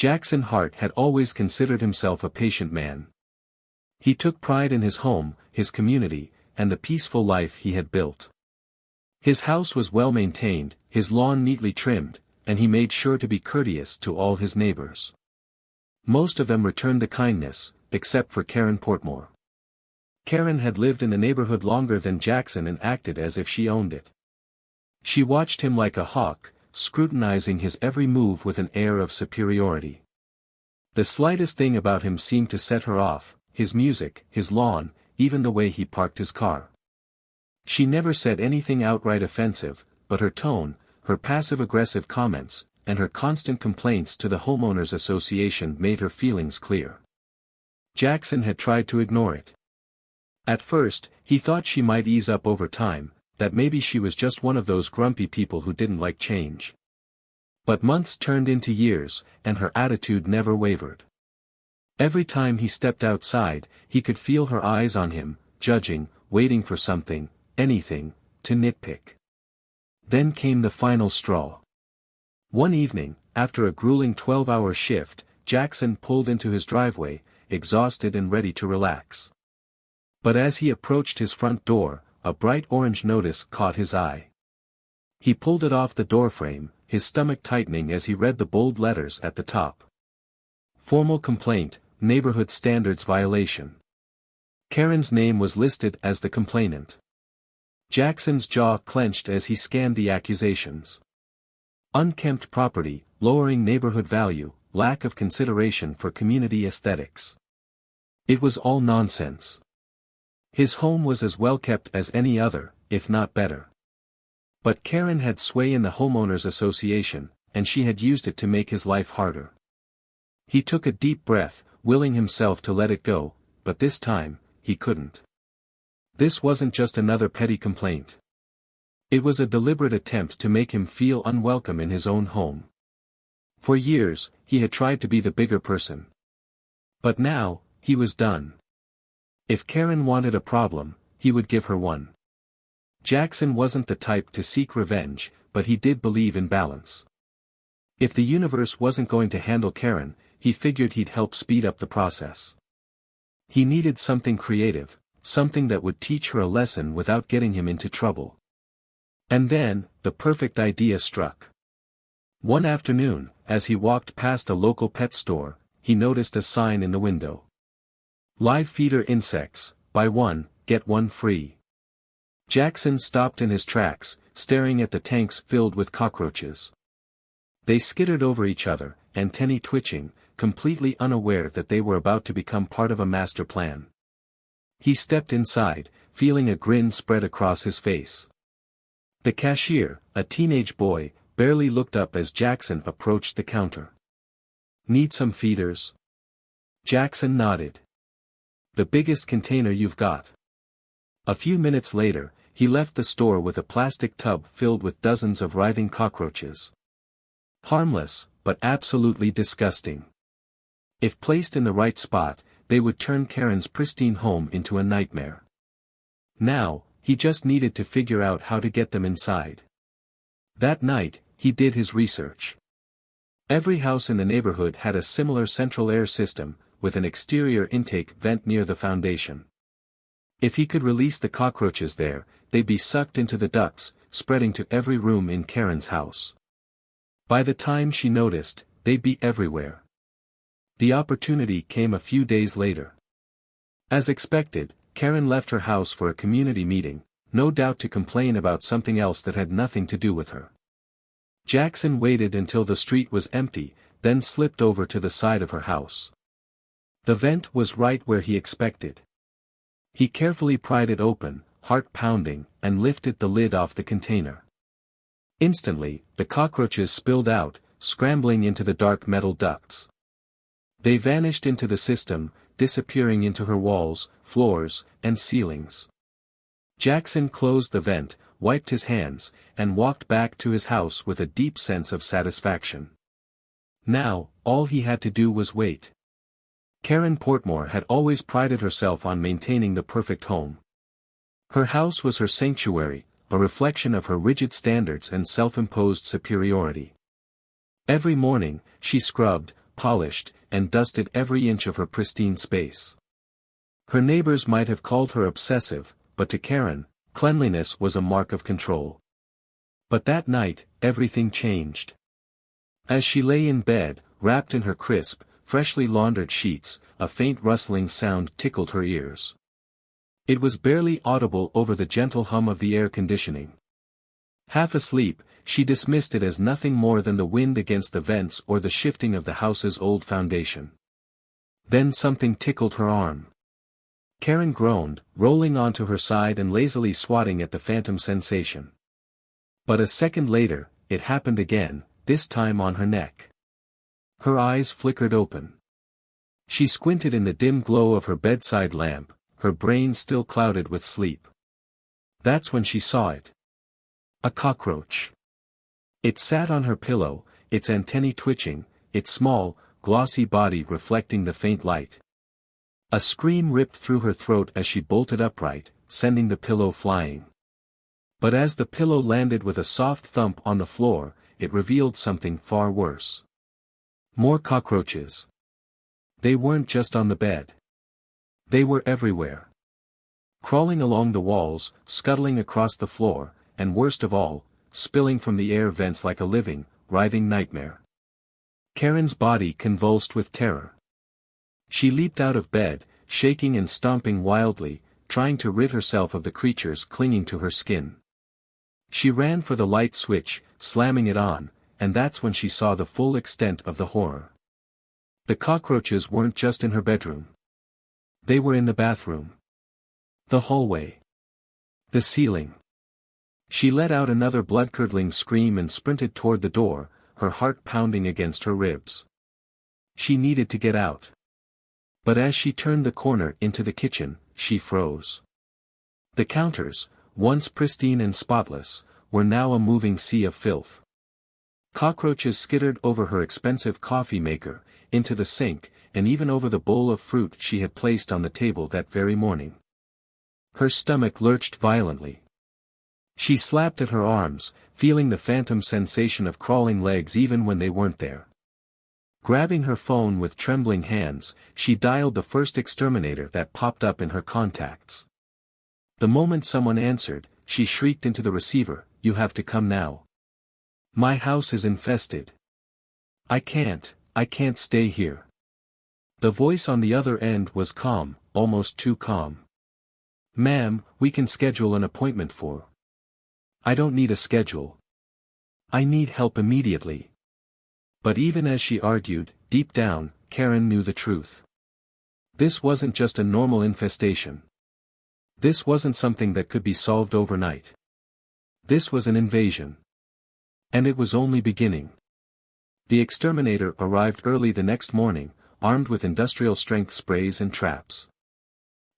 Jackson Hart had always considered himself a patient man. He took pride in his home, his community, and the peaceful life he had built. His house was well maintained, his lawn neatly trimmed, and he made sure to be courteous to all his neighbors. Most of them returned the kindness, except for Karen Portmore. Karen had lived in the neighborhood longer than Jackson and acted as if she owned it. She watched him like a hawk, scrutinizing his every move with an air of superiority. The slightest thing about him seemed to set her off, his music, his lawn, even the way he parked his car. She never said anything outright offensive, but her tone, her passive-aggressive comments, and her constant complaints to the homeowners association made her feelings clear. Jackson had tried to ignore it. At first, he thought she might ease up over time, that maybe she was just one of those grumpy people who didn't like change. But months turned into years, and her attitude never wavered. Every time he stepped outside, he could feel her eyes on him, judging, waiting for something, anything, to nitpick. Then came the final straw. One evening, after a grueling 12-hour shift, Jackson pulled into his driveway, exhausted and ready to relax. But as he approached his front door, a bright orange notice caught his eye. He pulled it off the doorframe, his stomach tightening as he read the bold letters at the top. Formal complaint, neighborhood standards violation. Karen's name was listed as the complainant. Jackson's jaw clenched as he scanned the accusations. Unkempt property, lowering neighborhood value, lack of consideration for community aesthetics. It was all nonsense. His home was as well kept as any other, if not better. But Karen had sway in the homeowners association, and she had used it to make his life harder. He took a deep breath, willing himself to let it go, but this time, he couldn't. This wasn't just another petty complaint. It was a deliberate attempt to make him feel unwelcome in his own home. For years, he had tried to be the bigger person. But now, he was done. If Karen wanted a problem, he would give her one. Jackson wasn't the type to seek revenge, but he did believe in balance. If the universe wasn't going to handle Karen, he figured he'd help speed up the process. He needed something creative, something that would teach her a lesson without getting him into trouble. And then, the perfect idea struck. One afternoon, as he walked past a local pet store, he noticed a sign in the window. Live feeder insects, buy one, get one free. Jackson stopped in his tracks, staring at the tanks filled with cockroaches. They skittered over each other, antennae twitching, completely unaware that they were about to become part of a master plan. He stepped inside, feeling a grin spread across his face. The cashier, a teenage boy, barely looked up as Jackson approached the counter. Need some feeders? Jackson nodded. The biggest container you've got. A few minutes later, he left the store with a plastic tub filled with dozens of writhing cockroaches. Harmless, but absolutely disgusting. If placed in the right spot, they would turn Karen's pristine home into a nightmare. Now, he just needed to figure out how to get them inside. That night, he did his research. Every house in the neighborhood had a similar central air system, with an exterior intake vent near the foundation. If he could release the cockroaches there, they'd be sucked into the ducts, spreading to every room in Karen's house. By the time she noticed, they'd be everywhere. The opportunity came a few days later. As expected, Karen left her house for a community meeting, no doubt to complain about something else that had nothing to do with her. Jackson waited until the street was empty, then slipped over to the side of her house. The vent was right where he expected. He carefully pried it open, heart pounding, and lifted the lid off the container. Instantly, the cockroaches spilled out, scrambling into the dark metal ducts. They vanished into the system, disappearing into her walls, floors, and ceilings. Jackson closed the vent, wiped his hands, and walked back to his house with a deep sense of satisfaction. Now, all he had to do was wait. Karen Portmore had always prided herself on maintaining the perfect home. Her house was her sanctuary, a reflection of her rigid standards and self-imposed superiority. Every morning, she scrubbed, polished, and dusted every inch of her pristine space. Her neighbors might have called her obsessive, but to Karen, cleanliness was a mark of control. But that night, everything changed. As she lay in bed, wrapped in her crisp, freshly laundered sheets, a faint rustling sound tickled her ears. It was barely audible over the gentle hum of the air conditioning. Half asleep, she dismissed it as nothing more than the wind against the vents or the shifting of the house's old foundation. Then something tickled her arm. Karen groaned, rolling onto her side and lazily swatting at the phantom sensation. But a second later, it happened again, this time on her neck. Her eyes flickered open. She squinted in the dim glow of her bedside lamp, her brain still clouded with sleep. That's when she saw it. A cockroach. It sat on her pillow, its antennae twitching, its small, glossy body reflecting the faint light. A scream ripped through her throat as she bolted upright, sending the pillow flying. But as the pillow landed with a soft thump on the floor, it revealed something far worse. More cockroaches. They weren't just on the bed. They were everywhere. Crawling along the walls, scuttling across the floor, and worst of all, spilling from the air vents like a living, writhing nightmare. Karen's body convulsed with terror. She leaped out of bed, shaking and stomping wildly, trying to rid herself of the creatures clinging to her skin. She ran for the light switch, slamming it on, and that's when she saw the full extent of the horror. The cockroaches weren't just in her bedroom. They were in the bathroom. The hallway. The ceiling. She let out another blood-curdling scream and sprinted toward the door, her heart pounding against her ribs. She needed to get out. But as she turned the corner into the kitchen, she froze. The counters, once pristine and spotless, were now a moving sea of filth. Cockroaches skittered over her expensive coffee maker, into the sink, and even over the bowl of fruit she had placed on the table that very morning. Her stomach lurched violently. She slapped at her arms, feeling the phantom sensation of crawling legs even when they weren't there. Grabbing her phone with trembling hands, she dialed the first exterminator that popped up in her contacts. The moment someone answered, she shrieked into the receiver, "You have to come now. My house is infested. I can't stay here." The voice on the other end was calm, almost too calm. "Ma'am, we can schedule an appointment for." "I don't need a schedule. I need help immediately." But even as she argued, deep down, Karen knew the truth. This wasn't just a normal infestation. This wasn't something that could be solved overnight. This was an invasion. And it was only beginning. The exterminator arrived early the next morning, armed with industrial-strength sprays and traps.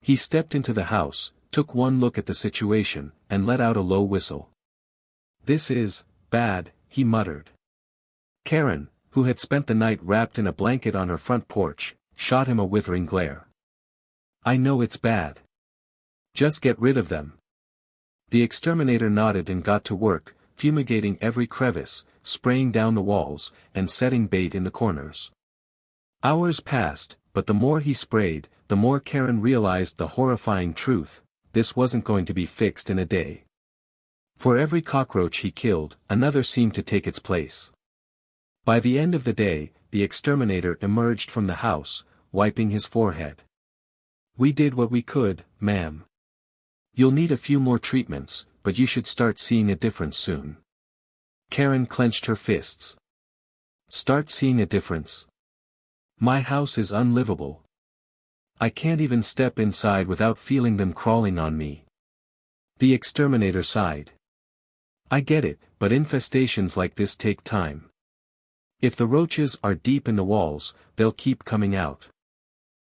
He stepped into the house, took one look at the situation, and let out a low whistle. "This is bad," he muttered. Karen, who had spent the night wrapped in a blanket on her front porch, shot him a withering glare. "I know it's bad. Just get rid of them." The exterminator nodded and got to work, fumigating every crevice, spraying down the walls, and setting bait in the corners. Hours passed, but the more he sprayed, the more Karen realized the horrifying truth: this wasn't going to be fixed in a day. For every cockroach he killed, another seemed to take its place. By the end of the day, the exterminator emerged from the house, wiping his forehead. "We did what we could, ma'am. You'll need a few more treatments, but you should start seeing a difference soon." Karen clenched her fists. "Start seeing a difference? My house is unlivable. I can't even step inside without feeling them crawling on me." The exterminator sighed. "I get it, but infestations like this take time. If the roaches are deep in the walls, they'll keep coming out.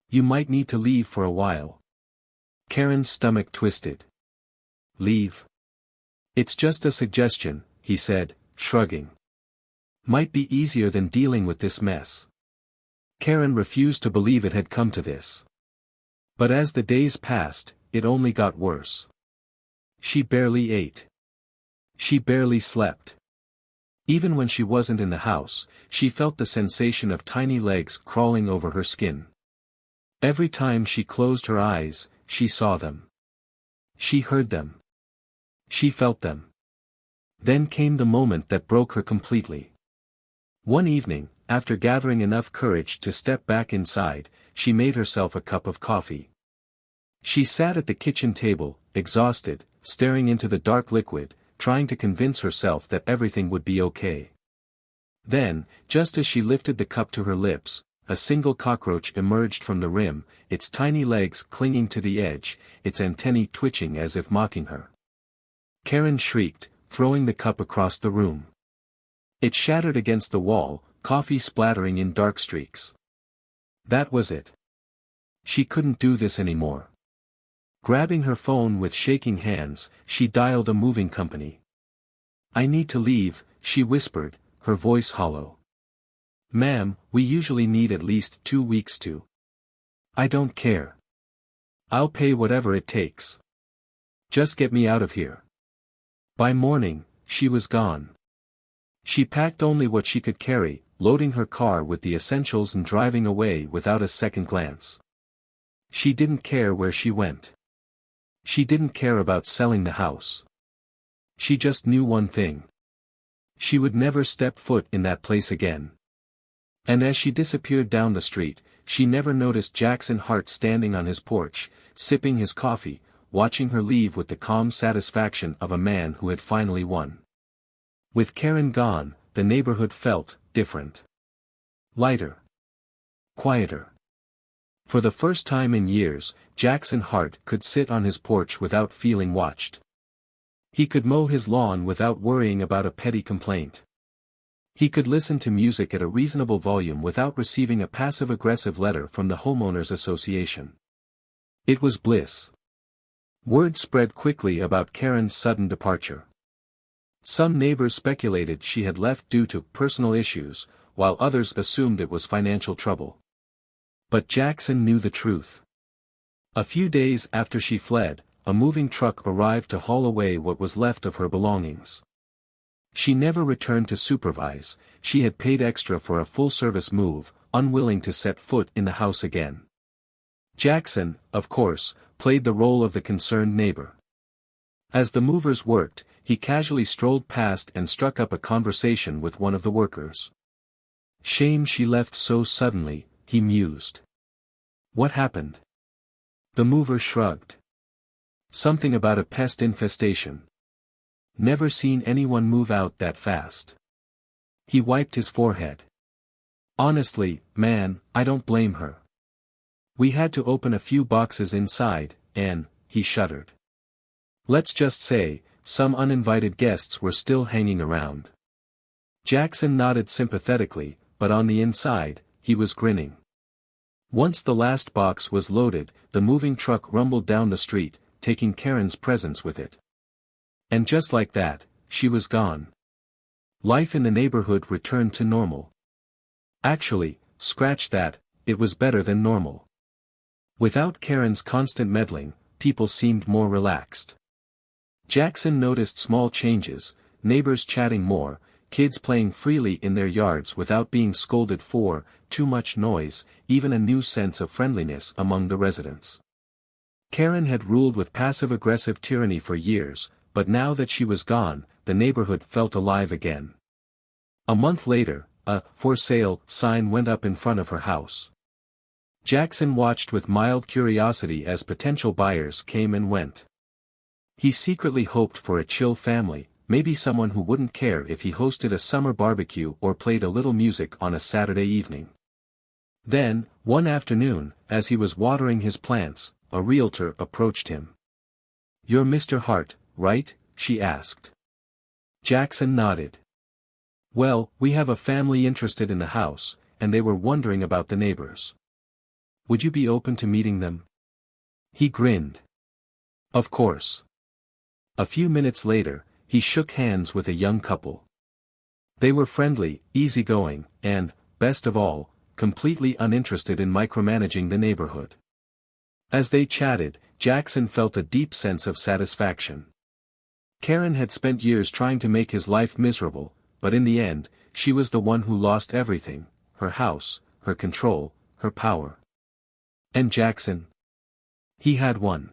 You might need to leave for a while." Karen's stomach twisted. "Leave? It's just a suggestion," he said, shrugging. "Might be easier than dealing with this mess." Karen refused to believe it had come to this. But as the days passed, it only got worse. She barely ate. She barely slept. Even when she wasn't in the house, she felt the sensation of tiny legs crawling over her skin. Every time she closed her eyes, she saw them. She heard them. She felt them. Then came the moment that broke her completely. One evening, after gathering enough courage to step back inside, she made herself a cup of coffee. She sat at the kitchen table, exhausted, staring into the dark liquid, trying to convince herself that everything would be okay. Then, just as she lifted the cup to her lips, a single cockroach emerged from the rim, its tiny legs clinging to the edge, its antennae twitching as if mocking her. Karen shrieked, throwing the cup across the room. It shattered against the wall, coffee splattering in dark streaks. That was it. She couldn't do this anymore. Grabbing her phone with shaking hands, she dialed a moving company. "I need to leave," she whispered, her voice hollow. "Ma'am, we usually need at least 2 weeks to." "I don't care. I'll pay whatever it takes. Just get me out of here." By morning, she was gone. She packed only what she could carry, loading her car with the essentials and driving away without a second glance. She didn't care where she went. She didn't care about selling the house. She just knew one thing. She would never step foot in that place again. And as she disappeared down the street, she never noticed Jackson Hart standing on his porch, sipping his coffee, watching her leave with the calm satisfaction of a man who had finally won. With Karen gone, the neighborhood felt different. Lighter. Quieter. For the first time in years, Jackson Hart could sit on his porch without feeling watched. He could mow his lawn without worrying about a petty complaint. He could listen to music at a reasonable volume without receiving a passive-aggressive letter from the homeowners association. It was bliss. Word spread quickly about Karen's sudden departure. Some neighbors speculated she had left due to personal issues, while others assumed it was financial trouble. But Jackson knew the truth. A few days after she fled, a moving truck arrived to haul away what was left of her belongings. She never returned to supervise, she had paid extra for a full-service move, unwilling to set foot in the house again. Jackson, of course, played the role of the concerned neighbor. As the movers worked, he casually strolled past and struck up a conversation with one of the workers. "Shame she left so suddenly," he mused. "What happened?" The mover shrugged. "Something about a pest infestation. Never seen anyone move out that fast." He wiped his forehead. "Honestly, man, I don't blame her. We had to open a few boxes inside, and," he shuddered. "Let's just say, some uninvited guests were still hanging around." Jackson nodded sympathetically, but on the inside, he was grinning. Once the last box was loaded, the moving truck rumbled down the street, taking Karen's presents with it. And just like that, she was gone. Life in the neighborhood returned to normal. Actually, scratch that, it was better than normal. Without Karen's constant meddling, people seemed more relaxed. Jackson noticed small changes, neighbors chatting more, kids playing freely in their yards without being scolded for too much noise, even a new sense of friendliness among the residents. Karen had ruled with passive-aggressive tyranny for years, but now that she was gone, the neighborhood felt alive again. A month later, a "for sale" sign went up in front of her house. Jackson watched with mild curiosity as potential buyers came and went. He secretly hoped for a chill family, maybe someone who wouldn't care if he hosted a summer barbecue or played a little music on a Saturday evening. Then, one afternoon, as he was watering his plants, a realtor approached him. "You're Mr. Hart, right?" she asked. Jackson nodded. "Well, we have a family interested in the house, and they were wondering about the neighbors. Would you be open to meeting them?" He grinned. "Of course." A few minutes later, he shook hands with a young couple. They were friendly, easygoing, and, best of all, completely uninterested in micromanaging the neighborhood. As they chatted, Jackson felt a deep sense of satisfaction. Karen had spent years trying to make his life miserable, but in the end, she was the one who lost everything: her house, her control, her power. And Jackson? He had won.